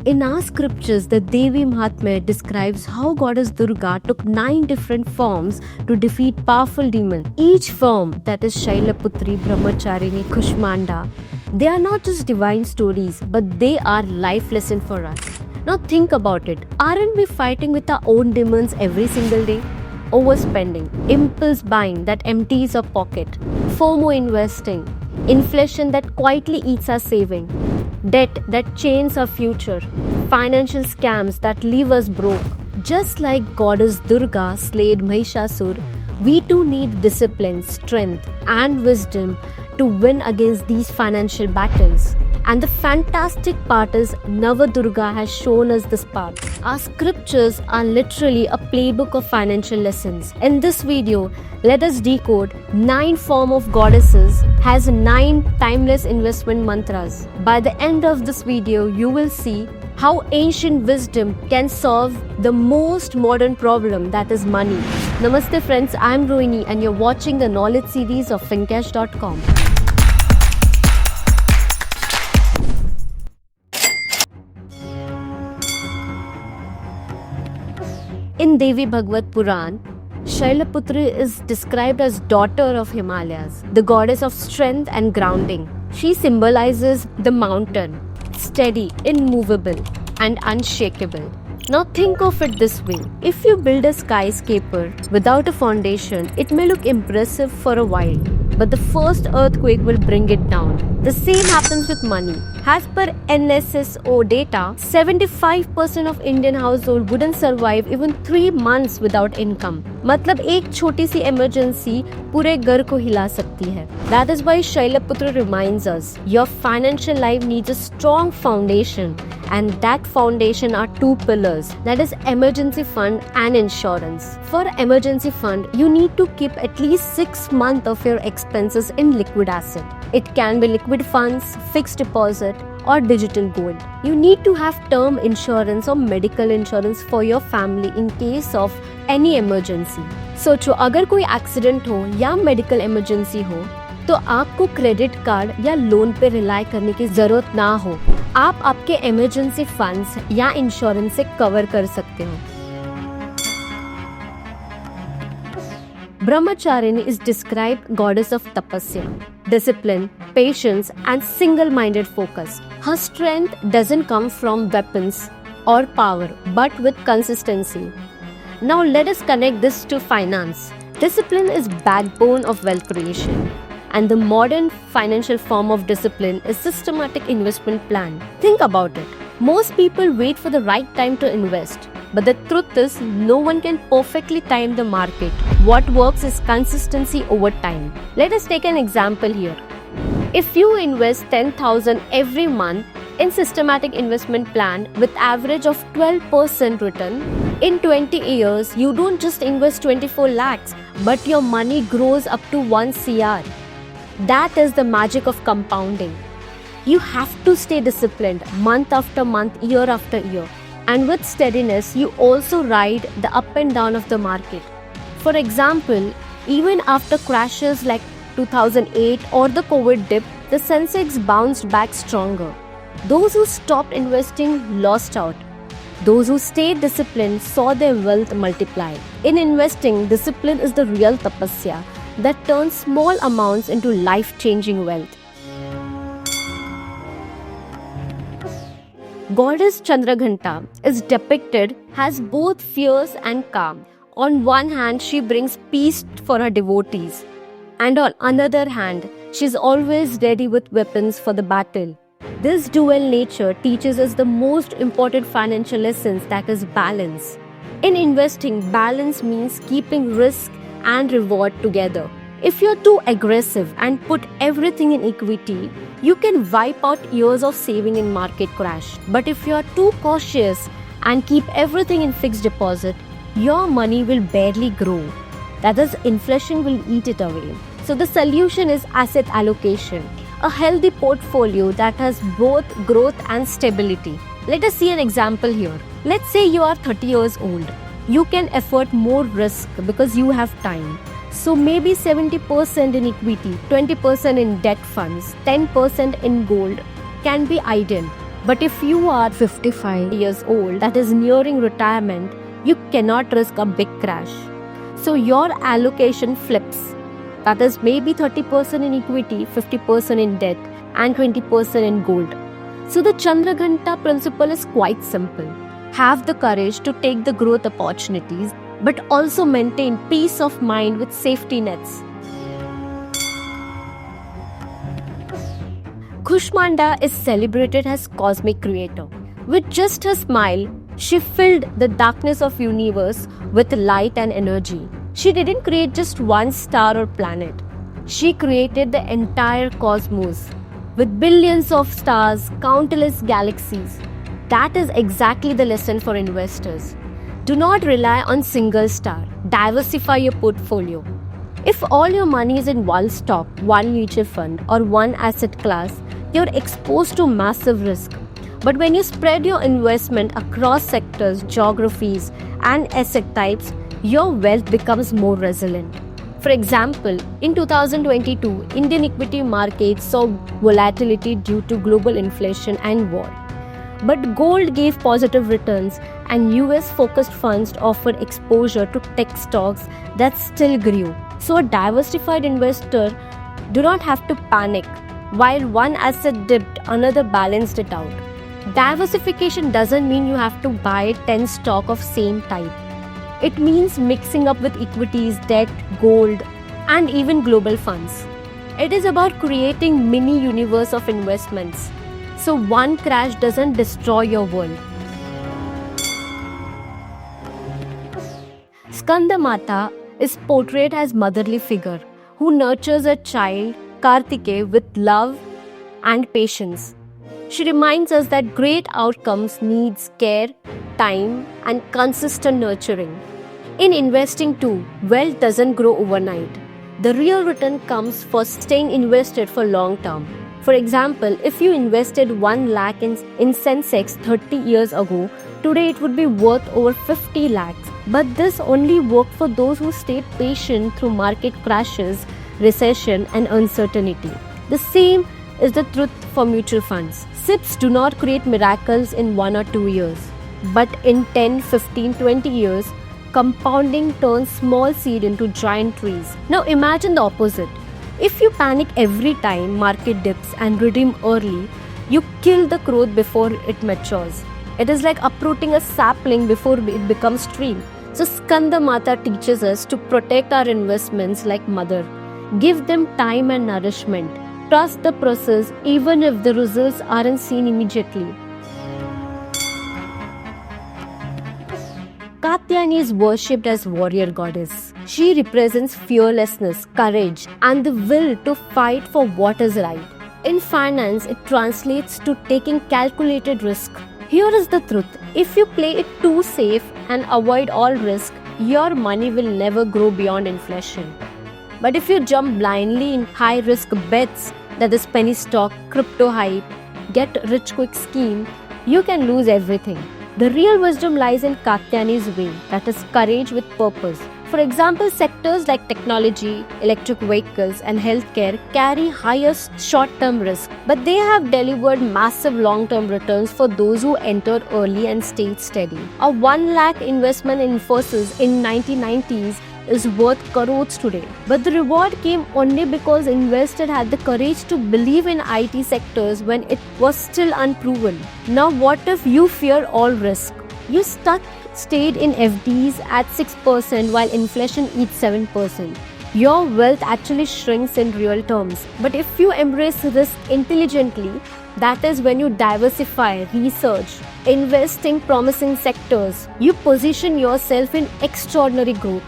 In our scriptures, the Devi Mahatmya describes how goddess Durga took 9 different forms to defeat powerful demons. Each form, that is Shailaputri, Brahmacharini, Kushmanda, they are not just divine stories, but they are life lessons for us. Now think about it. Aren't we fighting with our own demons every single day? Overspending, impulse buying that empties our pocket, FOMO investing, inflation that quietly eats our saving, debt that chains our future, financial scams that leave us broke. Just like goddess Durga slayed Mahishasur, we too need discipline, strength, and wisdom to win against these financial battles. And the fantastic part is Navadurga has shown us this path. Our scriptures are literally a playbook of financial lessons. In this video, let us decode 9 form of goddesses has 9 timeless investment mantras. By the end of this video, you will see how ancient wisdom can solve the most modern problem, that is money. Namaste friends, I am Rohini and you're watching the knowledge series of fincash.com. In Devi Bhagavad Puran, Shailaputri is described as daughter of Himalayas, the goddess of strength and grounding. She symbolizes the mountain, steady, immovable, and unshakable. Now think of it this way. If you build a skyscraper without a foundation, it may look impressive for a while, but the first earthquake will bring it down. The same happens with money. As per NSSO data, 75% of Indian households wouldn't survive even 3 months without income. मतलब एक छोटी सी emergency पूरे घर को हिला सकती है. That is why Shailaputri reminds us, your financial life needs a strong foundation, and that foundation are 2 pillars, that is emergency fund and insurance. For emergency fund, you need to keep at least 6 months of your expenses in liquid asset. It can be liquid funds, fixed deposit, or digital gold. You need to have term insurance or medical insurance for your family in case of any emergency. सोचो अगर कोई accident हो या medical emergency हो तो आपको credit card या loan पे रिलाई करने की जरूरत ना हो. आप आपके इमरजेंसी फंड्स या इंश्योरेंस से कवर कर सकते हो. Brahmacharini is described goddess of tapasya, discipline, patience, and single-minded focus. Her strength doesn't come from weapons or power, but with consistency. Now let us connect this to finance. Discipline is backbone of wealth creation. And the modern financial form of discipline is systematic investment plan. Think about it. Most people wait for the right time to invest. But the truth is, no one can perfectly time the market. What works is consistency over time. Let us take an example here. If you invest 10,000 every month in systematic investment plan with average of 12% return, in 20 years, you don't just invest 24 lakhs, but your money grows up to 1 CR. That is the magic of compounding. You have to stay disciplined month after month, year after year. And with steadiness, you also ride the up and down of the market. For example, even after crashes like 2008 or the COVID dip, the Sensex bounced back stronger. Those who stopped investing lost out. Those who stayed disciplined saw their wealth multiply. In investing, discipline is the real tapasya that turns small amounts into life-changing wealth. Goddess Chandraghanta is depicted as both fierce and calm. On one hand, she brings peace for her devotees, and on another hand, she is always ready with weapons for the battle. This dual nature teaches us the most important financial lessons, that is balance. In investing, balance means keeping risk and reward together. If you're too aggressive and put everything in equity, you can wipe out years of saving in market crash. But if you're too cautious and keep everything in fixed deposit, your money will barely grow. That is, inflation will eat it away. So the solution is asset allocation, a healthy portfolio that has both growth and stability. Let us see an example here. Let's say you are 30 years old. You can afford more risk because you have time. So maybe 70% in equity, 20% in debt funds, 10% in gold can be ideal. But if you are 55 years old, that is nearing retirement, you cannot risk a big crash. So your allocation flips. That is maybe 30% in equity, 50% in debt, and 20% in gold. So the Chandraghanta principle is quite simple. Have the courage to take the growth opportunities, but also maintain peace of mind with safety nets. Kushmanda is celebrated as cosmic creator. With just her smile, she filled the darkness of universe with light and energy. She didn't create just one star or planet. She created the entire cosmos with billions of stars, countless galaxies. That is exactly the lesson for investors. Do not rely on single star. Diversify your portfolio. If all your money is in one stock, one mutual fund, or one asset class, you're exposed to massive risk. But when you spread your investment across sectors, geographies, and asset types, your wealth becomes more resilient. For example, in 2022, Indian equity markets saw volatility due to global inflation and war. But gold gave positive returns, and US focused funds offered exposure to tech stocks that still grew. So a diversified investor do not have to panic. While one asset dipped, another balanced it out. Diversification doesn't mean you have to buy 10 stock of same type. It means mixing up with equities, debt, gold, and even global funds. It is about creating mini universe of investments. So one crash doesn't destroy your world. Skandamata is portrayed as motherly figure who nurtures a child, Kartikeya, with love and patience. She reminds us that great outcomes needs care, time, and consistent nurturing. In investing too, wealth doesn't grow overnight. The real return comes for staying invested for long term. For example, if you invested 1 lakh in Sensex 30 years ago, today it would be worth over 50 lakhs. But this only worked for those who stayed patient through market crashes, recession, and uncertainty. The same is the truth for mutual funds. SIPs do not create miracles in 1 or 2 years, but in 10, 15, 20 years, compounding turns small seed into giant trees. Now imagine the opposite. If you panic every time market dips and redeem early, you kill the growth before it matures. It is like uprooting a sapling before it becomes tree. So Skandamata teaches us to protect our investments like mother. Give them time and nourishment. Trust the process even if the results aren't seen immediately. Katyayani is worshipped as warrior goddess. She represents fearlessness, courage, and the will to fight for what is right. In finance, it translates to taking calculated risk. Here is the truth. If you play it too safe and avoid all risk, your money will never grow beyond inflation. But if you jump blindly in high-risk bets, that is penny stock, crypto hype, get rich quick scheme, you can lose everything. The real wisdom lies in Katyayani's way, that is courage with purpose. For example, sectors like technology, electric vehicles, and healthcare carry higher short-term risk, but they have delivered massive long-term returns for those who entered early and stayed steady. A 1 lakh investment in Infosys in 1990s is worth crores today. But the reward came only because investors had the courage to believe in IT sectors when it was still unproven. Now what if you fear all risk? You stayed in FDs at 6% while inflation eats 7%. Your wealth actually shrinks in real terms. But if you embrace risk intelligently, that is when you diversify, research, invest in promising sectors, you position yourself in extraordinary growth.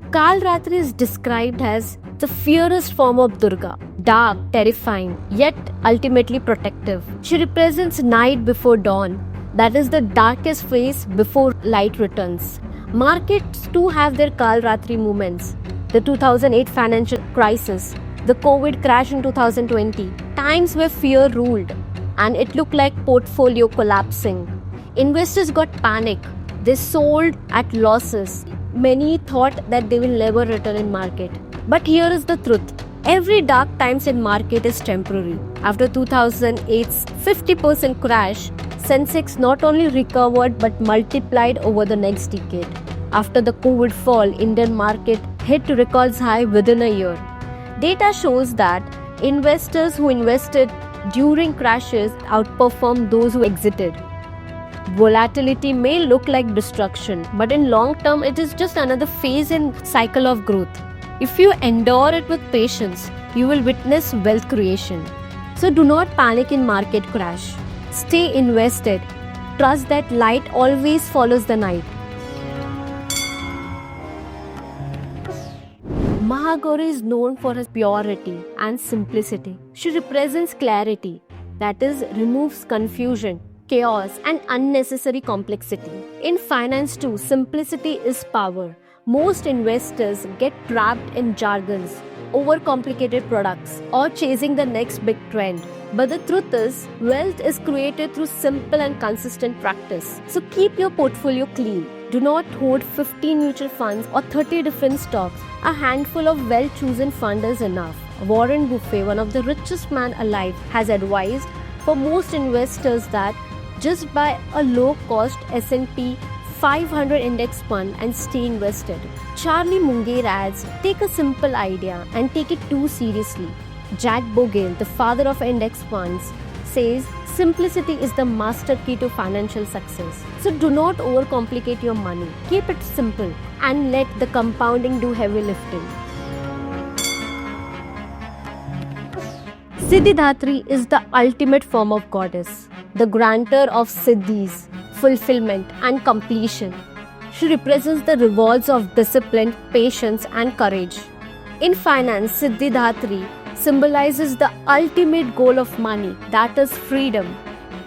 Kalratri is described as the fiercest form of Durga, dark, terrifying, yet ultimately protective. She represents night before dawn, that is the darkest phase before light returns. Markets too have their Kalratri moments. The 2008 financial crisis, the COVID crash in 2020, times where fear ruled and it looked like portfolio collapsing. Investors got panic. They sold at losses. Many thought that they will never return in market. But here is the truth. Every dark times in market is temporary. After 2008's 50% crash, Sensex not only recovered but multiplied over the next decade. After the COVID fall, Indian market hit records high within a year. Data shows that investors who invested during crashes outperformed those who exited. Volatility may look like destruction, but in long term it is just another phase in cycle of growth. If you endure it with patience, you will witness wealth creation. So do not panic in market crash. Stay invested. Trust that light always follows the night. Mahagauri is known for her purity and simplicity. She represents clarity, that is, removes confusion, chaos, and unnecessary complexity. In finance too, simplicity is power. Most investors get trapped in jargons, overcomplicated products, or chasing the next big trend. But the truth is, wealth is created through simple and consistent practice. So keep your portfolio clean. Do not hold 15 mutual funds or 30 different stocks. A handful of well-chosen funds is enough. Warren Buffett, one of the richest men alive, has advised for most investors that just buy a low-cost S&P 500 index fund and stay invested. Charlie Munger adds, take a simple idea and take it too seriously. Jack Bogle, the father of index funds, says simplicity is the master key to financial success. So do not overcomplicate your money. Keep it simple and let the compounding do heavy lifting. Siddhidatri is the ultimate form of goddess, the grantor of siddhis, fulfillment and completion. She represents the rewards of discipline, patience and courage. In finance, Siddhidatri symbolizes the ultimate goal of money, that is freedom.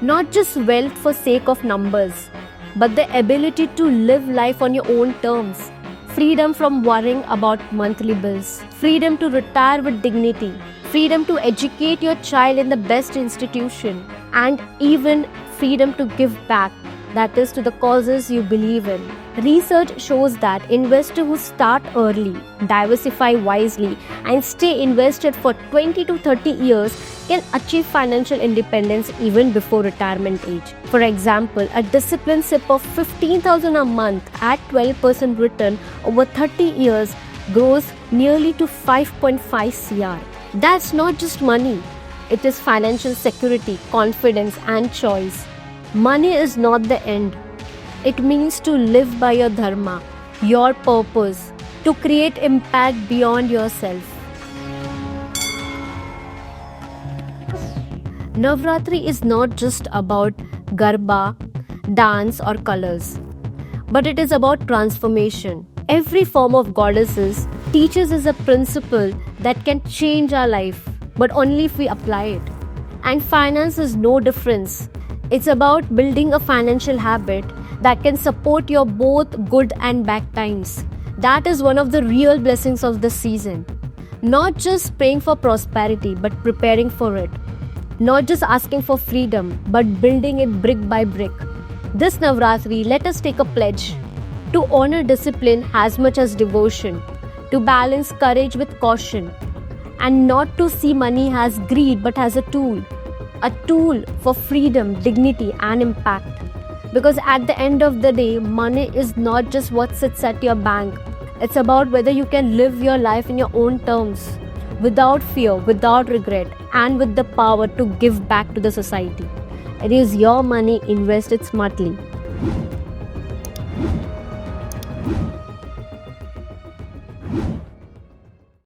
Not just wealth for sake of numbers, but the ability to live life on your own terms. Freedom from worrying about monthly bills. Freedom to retire with dignity. Freedom to educate your child in the best institution. And even freedom to give back, that is, to the causes you believe in. Research shows that investors who start early, diversify wisely, and stay invested for 20 to 30 years can achieve financial independence even before retirement age. For example, a disciplined SIP of 15,000 a month at 12% return over 30 years grows nearly to 5.5 crore. That's not just money. It is financial security, confidence, and choice. Money is not the end. It means to live by your dharma, your purpose, to create impact beyond yourself. Navratri is not just about garba, dance or colors, but it is about transformation. Every form of goddesses teaches us a principle that can change our life, but only if we apply it. And finance is no difference. It's about building a financial habit that can support your both good and bad times. That is one of the real blessings of this season. Not just praying for prosperity, but preparing for it. Not just asking for freedom, but building it brick by brick. This Navratri, let us take a pledge to honor discipline as much as devotion, to balance courage with caution, and not to see money as greed but as a tool for freedom, dignity, and impact. Because at the end of the day, money is not just what sits at your bank. It's about whether you can live your life in your own terms, without fear, without regret, and with the power to give back to the society. It is your money, invest it smartly.